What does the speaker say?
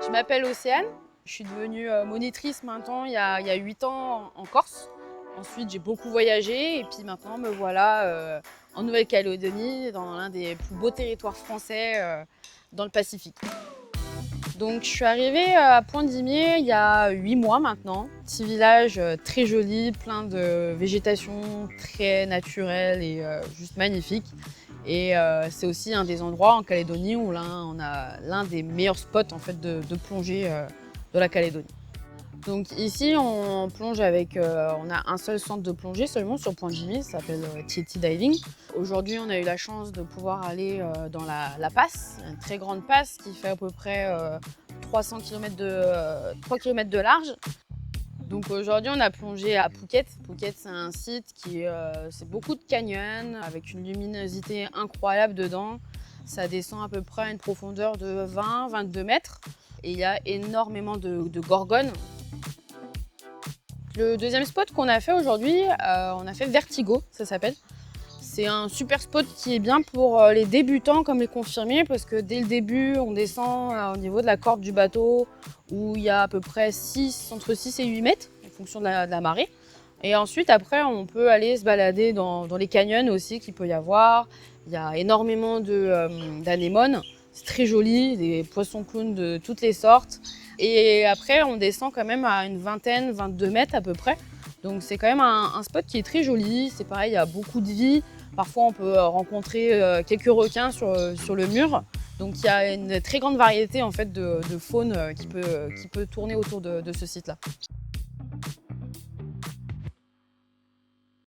Je m'appelle Océane, je suis devenue monitrice maintenant il y a 8 ans en Corse. Ensuite j'ai beaucoup voyagé et puis maintenant me voilà en Nouvelle-Calédonie, dans l'un des plus beaux territoires français dans le Pacifique. Donc je suis arrivée à Pointe-d'Imier il y a 8 mois maintenant. Petit village très joli, plein de végétation très naturelle et juste magnifique. Et c'est aussi un des endroits en Calédonie où là, on a l'un des meilleurs spots en fait, de plongée de la Calédonie. Donc ici, on plonge avec, on a un seul centre de plongée seulement sur Pointe-d'Imier, ça s'appelle Tieti Diving. Aujourd'hui, on a eu la chance de pouvoir aller dans la passe, une très grande passe qui fait à peu près 300 km 3 km de large. Donc aujourd'hui, on a plongé à Phuket. Phuket, c'est un site qui c'est beaucoup de canyons avec une luminosité incroyable dedans. Ça descend à peu près à une profondeur de 20-22 mètres et il y a énormément de gorgones. Le deuxième spot qu'on a fait aujourd'hui, on a fait Vertigo, ça s'appelle. C'est un super spot qui est bien pour les débutants comme les confirmés parce que dès le début, on descend au niveau de la corde du bateau où il y a à peu près entre 6 et 8 mètres en fonction de la marée. Et ensuite, après, on peut aller se balader dans les canyons aussi qu'il peut y avoir. Il y a énormément d'anémones, c'est très joli, des poissons clowns de toutes les sortes. Et après, on descend quand même à une 22 mètres à peu près. Donc c'est quand même un spot qui est très joli. C'est pareil, il y a beaucoup de vie. Parfois, on peut rencontrer quelques requins sur le mur. Donc il y a une très grande variété en fait, de faune qui peut tourner autour de ce site-là.